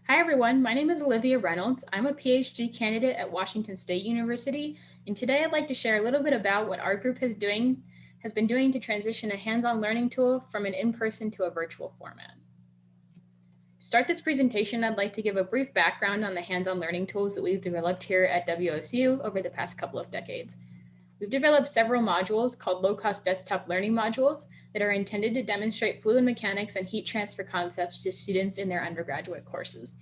Hi everyone, my name is Olivia Reynolds. I'm a PhD candidate at Washington State University, and today I'd like to share a little bit about what our group has been doing to transition a hands-on learning tool from an in-person to a virtual format. To start this presentation, I'd like to give a brief background on the hands-on learning tools that we've developed here at WSU over the past couple of decades. We've developed several modules called low-cost desktop learning modules that are intended to demonstrate fluid mechanics and heat transfer concepts to students in their undergraduate courses.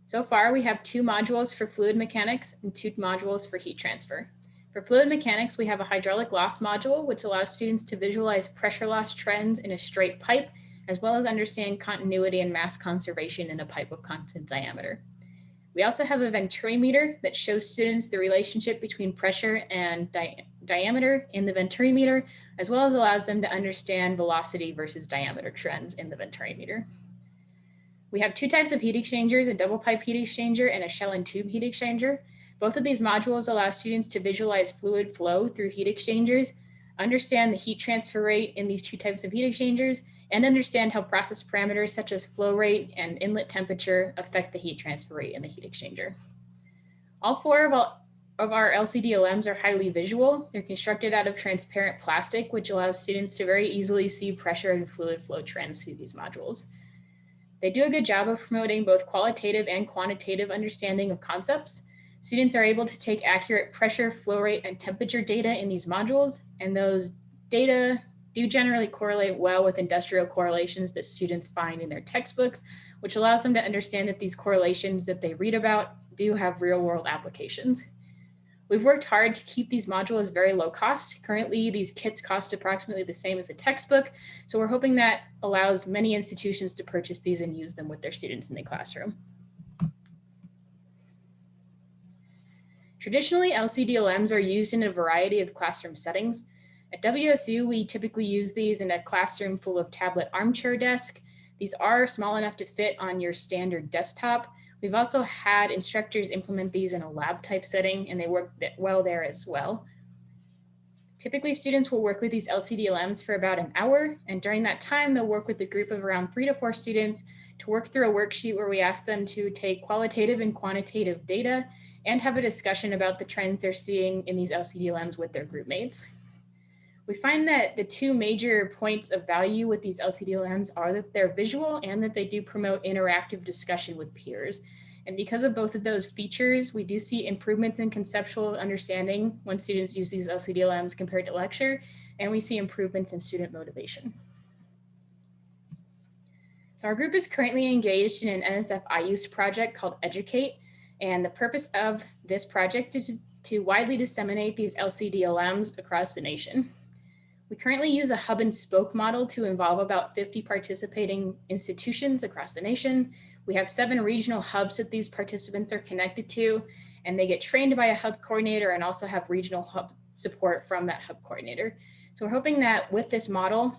So far, we have 2 modules for fluid mechanics and 2 modules for heat transfer. For fluid mechanics, we have a hydraulic loss module, which allows students to visualize pressure loss trends in a straight pipe, as well as understand continuity and mass conservation in a pipe of constant diameter. We also have a venturi meter that shows students the relationship between pressure and diameter in the venturi meter, as well as allows them to understand velocity versus diameter trends in the venturi meter. We have 2 types of heat exchangers, a double pipe heat exchanger and a shell and tube heat exchanger. Both of these modules allow students to visualize fluid flow through heat exchangers, understand the heat transfer rate in these 2 types of heat exchangers, and understand how process parameters such as flow rate and inlet temperature affect the heat transfer rate in the heat exchanger. All 4 of our LCD LMs are highly visual. They're constructed out of transparent plastic, which allows students to very easily see pressure and fluid flow trends through these modules. They do a good job of promoting both qualitative and quantitative understanding of concepts. Students are able to take accurate pressure, flow rate, and temperature data in these modules, and those data do generally correlate well with industrial correlations that students find in their textbooks, which allows them to understand that these correlations that they read about do have real-world applications. We've worked hard to keep these modules very low cost. Currently, these kits cost approximately the same as a textbook, so we're hoping that allows many institutions to purchase these and use them with their students in the classroom. Traditionally, LCD-LMs are used in a variety of classroom settings. At WSU, we typically use these in a classroom full of tablet armchair desks. These are small enough to fit on your standard desktop. We've also had instructors implement these in a lab type setting, and they work well there as well. Typically, students will work with these LCD-LMs for about an hour, and during that time, they'll work with a group of around 3 to 4 students to work through a worksheet where we ask them to take qualitative and quantitative data and have a discussion about the trends they're seeing in these LCD-LMs with their group mates. We find that the 2 major points of value with these LCD-LMs are that they're visual and that they do promote interactive discussion with peers. And because of both of those features, we do see improvements in conceptual understanding when students use these LCD-LMs compared to lecture, and we see improvements in student motivation. So our group is currently engaged in an NSF AIChE project called AIChE, and the purpose of this project is to widely disseminate these LCD-LMs across the nation. We currently use a hub and spoke model to involve about 50 participating institutions across the nation. We have 7 regional hubs that these participants are connected to, and they get trained by a hub coordinator and also have regional hub support from that hub coordinator. So we're hoping that with this model,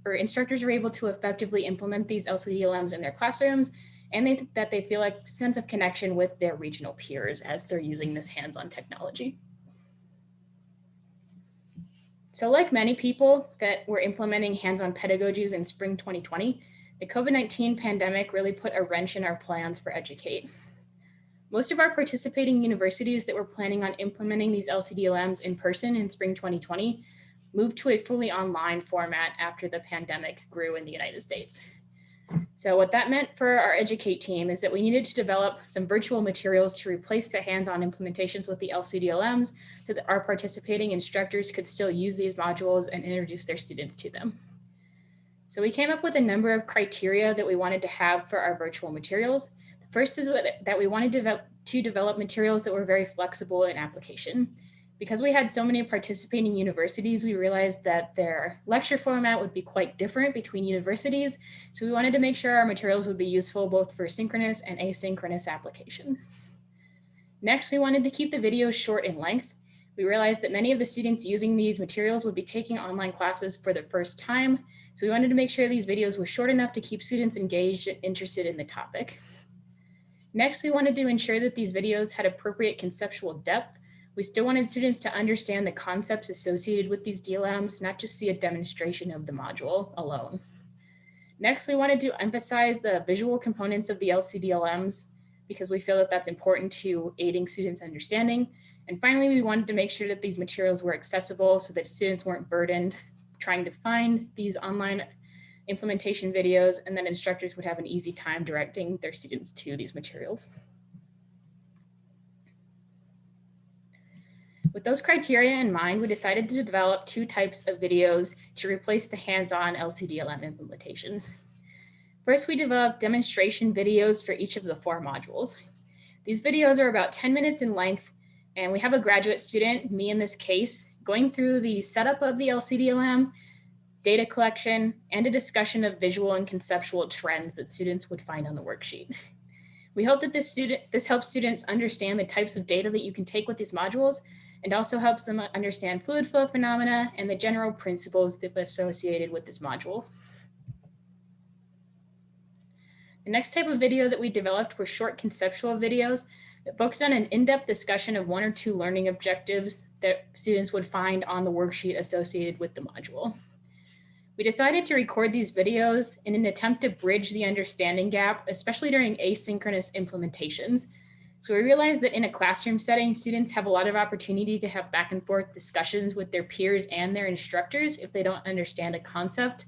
instructors are able to effectively implement these LCD-LMs in their classrooms, and that they feel like a sense of connection with their regional peers as they're using this hands-on technology. So like many people that were implementing hands-on pedagogies in spring 2020, the COVID-19 pandemic really put a wrench in our plans for AIChE. Most of our participating universities that were planning on implementing these LCD-LMs in person in spring 2020 moved to a fully online format after the pandemic grew in the United States. So what that meant for our AIChE team is that we needed to develop some virtual materials to replace the hands-on implementations with the LCD-LMs so that our participating instructors could still use these modules and introduce their students to them. So we came up with a number of criteria that we wanted to have for our virtual materials. The first is that we wanted to develop materials that were very flexible in application. Because we had so many participating universities, we realized that their lecture format would be quite different between universities. So we wanted to make sure our materials would be useful both for synchronous and asynchronous applications. Next, we wanted to keep the videos short in length. We realized that many of the students using these materials would be taking online classes for the first time. So we wanted to make sure these videos were short enough to keep students engaged and interested in the topic. Next, we wanted to ensure that these videos had appropriate conceptual depth. We still wanted students to understand the concepts associated with these DLMs, not just see a demonstration of the module alone. Next, we wanted to emphasize the visual components of the LCDLMs because we feel that that's important to aiding students' understanding. And finally, we wanted to make sure that these materials were accessible so that students weren't burdened trying to find these online implementation videos, and then instructors would have an easy time directing their students to these materials. With those criteria in mind, we decided to develop 2 types of videos to replace the hands-on LCDLM implementations. First, we developed demonstration videos for each of the 4 modules. These videos are about 10 minutes in length, and we have a graduate student, me in this case, going through the setup of the LCDLM, data collection, and a discussion of visual and conceptual trends that students would find on the worksheet. We hope that this helps students understand the types of data that you can take with these modules, and also helps them understand fluid flow phenomena and the general principles that are associated with this module. The next type of video that we developed were short conceptual videos that focused on an in-depth discussion of 1 or 2 learning objectives that students would find on the worksheet associated with the module. We decided to record these videos in an attempt to bridge the understanding gap, especially during asynchronous implementations. So we realized that in a classroom setting, students have a lot of opportunity to have back and forth discussions with their peers and their instructors if they don't understand a concept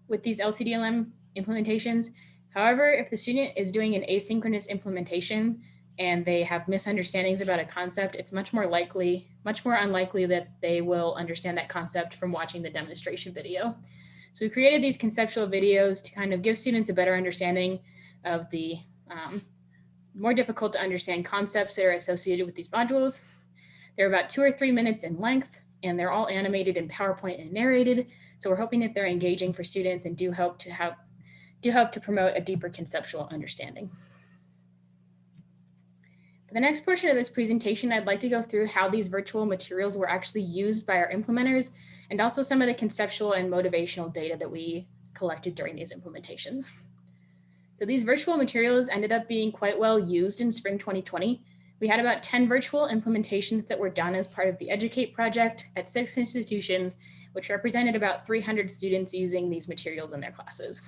with these LCDLM implementations. However, if the student is doing an asynchronous implementation and they have misunderstandings about a concept, it's much more unlikely that they will understand that concept from watching the demonstration video. So we created these conceptual videos to kind of give students a better understanding of the more difficult to understand concepts that are associated with these modules. They're about 2 or 3 minutes in length, and they're all animated in PowerPoint and narrated. So we're hoping that they're engaging for students and do help to promote a deeper conceptual understanding. For the next portion of this presentation, I'd like to go through how these virtual materials were actually used by our implementers, and also some of the conceptual and motivational data that we collected during these implementations. So these virtual materials ended up being quite well used in spring 2020. We had about 10 virtual implementations that were done as part of the AIChE project at 6 institutions, which represented about 300 students using these materials in their classes.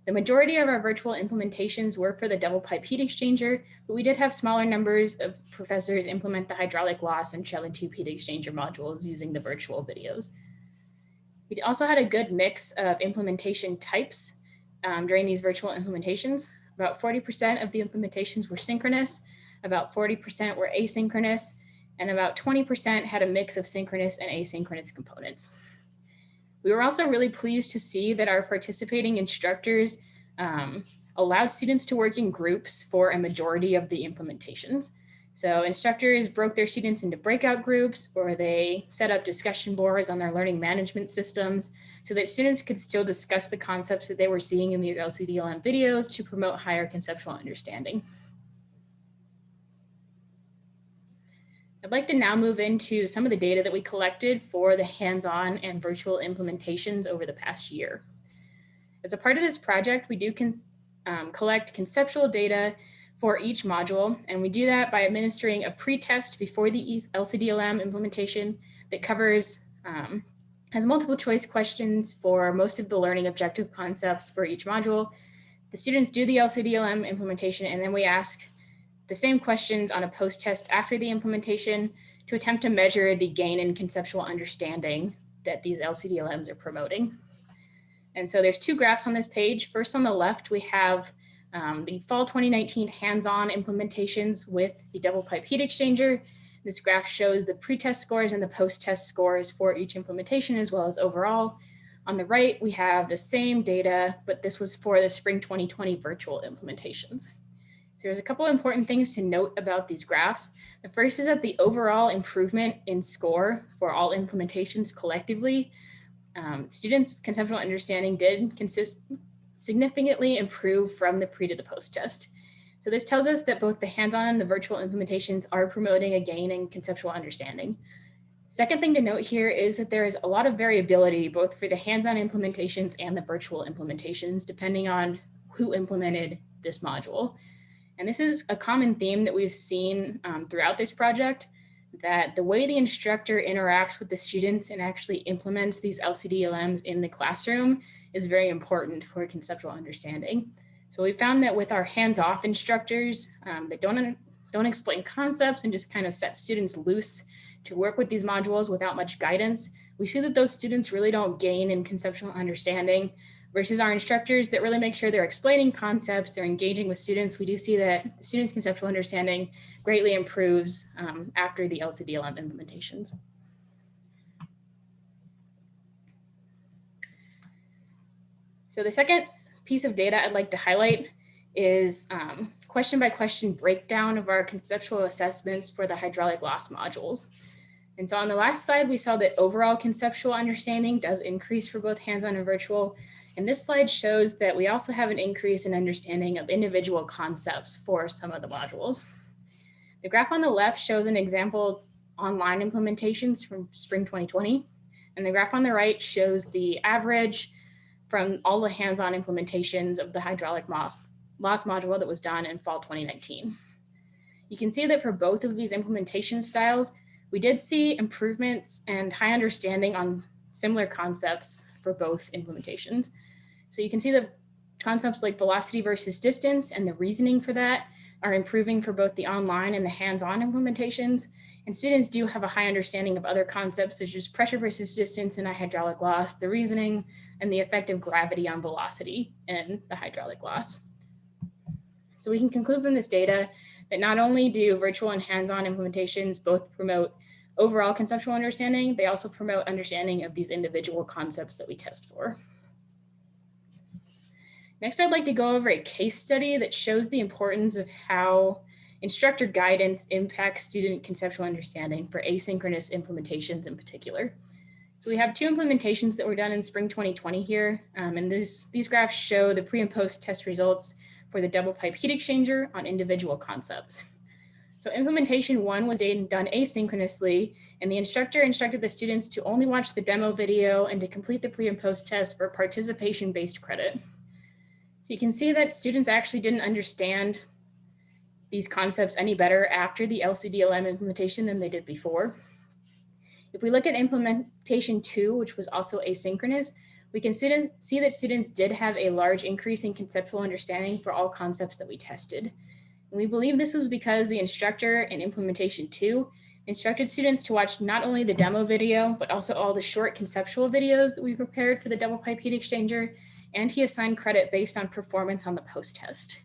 The majority of our virtual implementations were for the double pipe heat exchanger, but we did have smaller numbers of professors implement the hydraulic loss and shell and tube heat exchanger modules using the virtual videos. We also had a good mix of implementation types during these virtual implementations. About 40% of the implementations were synchronous, about 40% were asynchronous, and about 20% had a mix of synchronous and asynchronous components. We were also really pleased to see that our participating instructors allowed students to work in groups for a majority of the implementations. So instructors broke their students into breakout groups, or they set up discussion boards on their learning management systems so that students could still discuss the concepts that they were seeing in these LCDLM videos to promote higher conceptual understanding. I'd like to now move into some of the data that we collected for the hands-on and virtual implementations over the past year. As a part of this project, we do collect conceptual data for each module, and we do that by administering a pre-test before the LCDLM implementation that covers, has multiple choice questions for most of the learning objective concepts for each module. The students do the LCDLM implementation, and then we ask the same questions on a post-test after the implementation to attempt to measure the gain in conceptual understanding that these LCDLMs are promoting. And so there's 2 graphs on this page. First, on the left, we have the fall 2019 hands-on implementations with the double pipe heat exchanger. This graph shows the pre-test scores and the post-test scores for each implementation, as well as overall. On the right, we have the same data, but this was for the spring 2020 virtual implementations. So there's a couple of important things to note about these graphs. The first is that the overall improvement in score for all implementations collectively, students' conceptual understanding did significantly improve from the pre to the post test. So this tells us that both the hands-on and the virtual implementations are promoting a gain in conceptual understanding. Second thing to note here is that there is a lot of variability both for the hands-on implementations and the virtual implementations, depending on who implemented this module. And this is a common theme that we've seen throughout this project, that the way the instructor interacts with the students and actually implements these LCDLMs in the classroom is very important for conceptual understanding. So we found that with our hands-off instructors that don't explain concepts and just kind of set students loose to work with these modules without much guidance, we see that those students really don't gain in conceptual understanding versus our instructors that really make sure they're explaining concepts, they're engaging with students. We do see that the students' conceptual understanding greatly improves after the LCD-LM implementations. So the second piece of data I'd like to highlight is question by question breakdown of our conceptual assessments for the hydraulic loss modules. And so on the last slide, we saw that overall conceptual understanding does increase for both hands-on and virtual. And this slide shows that we also have an increase in understanding of individual concepts for some of the modules. The graph on the left shows an example online implementations from spring 2020. And the graph on the right shows the average from all the hands-on implementations of the hydraulic loss module that was done in fall 2019. You can see that for both of these implementation styles, we did see improvements and high understanding on similar concepts for both implementations. So you can see that concepts like velocity versus distance and the reasoning for that are improving for both the online and the hands-on implementations. And students do have a high understanding of other concepts such as pressure versus distance in a hydraulic loss, the reasoning, and the effect of gravity on velocity in the hydraulic loss. So we can conclude from this data that not only do virtual and hands-on implementations both promote overall conceptual understanding, they also promote understanding of these individual concepts that we test for. Next, I'd like to go over a case study that shows the importance of how instructor guidance impacts student conceptual understanding for asynchronous implementations in particular. So we have two implementations that were done in spring 2020 here, and these graphs show the pre and post test results for the double pipe heat exchanger on individual concepts. So implementation 1 was done asynchronously, and the instructor instructed the students to only watch the demo video and to complete the pre and post test for participation-based credit. So you can see that students actually didn't understand these concepts any better after the LCD-LM implementation than they did before. If we look at implementation 2, which was also asynchronous, we can see that students did have a large increase in conceptual understanding for all concepts that we tested. And we believe this was because the instructor in implementation 2 instructed students to watch not only the demo video, but also all the short conceptual videos that we prepared for the double pipe heat exchanger, and he assigned credit based on performance on the post-test.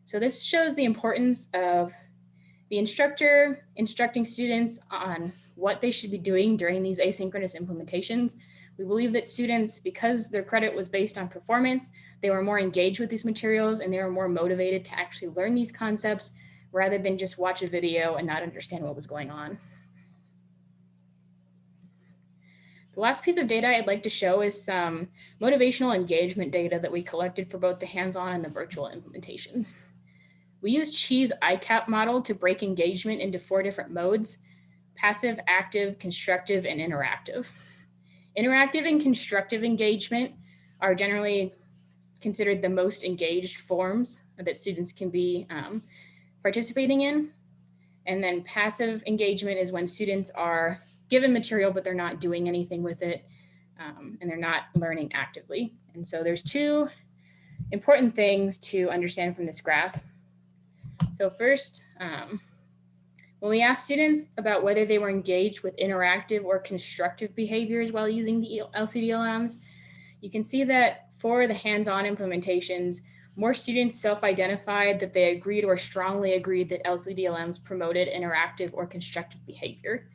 So this shows the importance of the instructor instructing students on what they should be doing during these asynchronous implementations. We believe that students, because their credit was based on performance, they were more engaged with these materials and they were more motivated to actually learn these concepts rather than just watch a video and not understand what was going on. The last piece of data I'd like to show is some motivational engagement data that we collected for both the hands-on and the virtual implementation. We used AIChE's ICAP model to break engagement into 4 different modes: passive, active, constructive, and interactive. Interactive and constructive engagement are generally considered the most engaged forms that students can be participating in. And then passive engagement is when students are given material, but they're not doing anything with it, and they're not learning actively. And so there's 2 important things to understand from this graph. So first, when we asked students about whether they were engaged with interactive or constructive behaviors while using the LCD-LMs, you can see that for the hands-on implementations, more students self-identified that they agreed or strongly agreed that LCD-LMs promoted interactive or constructive behavior.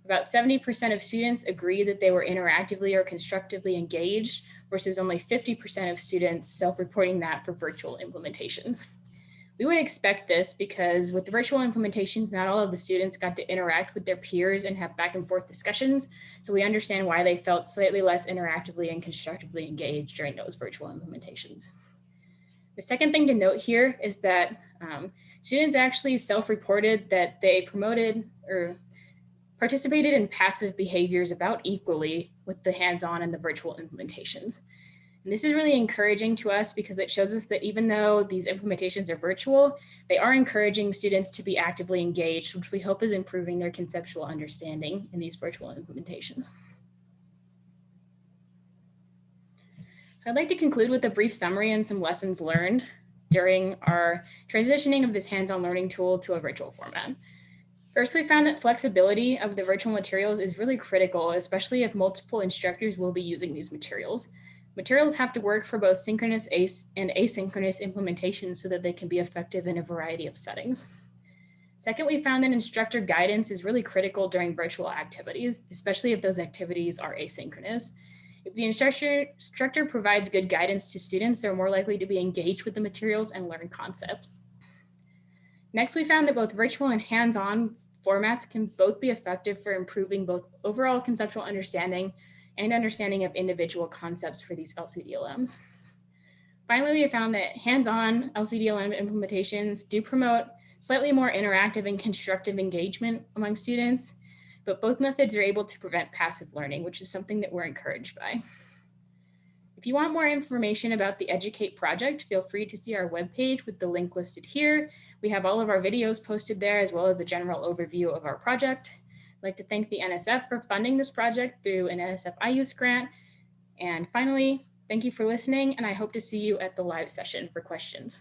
About 70% of students agree that they were interactively or constructively engaged, versus only 50% of students self-reporting that for virtual implementations. We would expect this because with the virtual implementations, not all of the students got to interact with their peers and have back and forth discussions. So we understand why they felt slightly less interactively and constructively engaged during those virtual implementations. The second thing to note here is that students actually self-reported that they promoted or participated in passive behaviors about equally with the hands-on and the virtual implementations. And this is really encouraging to us because it shows us that even though these implementations are virtual, they are encouraging students to be actively engaged, which we hope is improving their conceptual understanding in these virtual implementations. So I'd like to conclude with a brief summary and some lessons learned during our transitioning of this hands-on learning tool to a virtual format. First, we found that flexibility of the virtual materials is really critical, especially if multiple instructors will be using these materials. Materials have to work for both synchronous and asynchronous implementations so that they can be effective in a variety of settings. Second, we found that instructor guidance is really critical during virtual activities, especially if those activities are asynchronous. If the instructor provides good guidance to students, they're more likely to be engaged with the materials and learn concepts. Next, we found that both virtual and hands-on formats can both be effective for improving both overall conceptual understanding and understanding of individual concepts for these LCDLMs. Finally, we found that hands-on LCDLM implementations do promote slightly more interactive and constructive engagement among students, but both methods are able to prevent passive learning, which is something that we're encouraged by. If you want more information about the Educate project, feel free to see our webpage with the link listed here. We have all of our videos posted there, as well as a general overview of our project. I'd like to thank the NSF for funding this project through an NSF iUse grant. And finally, thank you for listening, and I hope to see you at the live session for questions.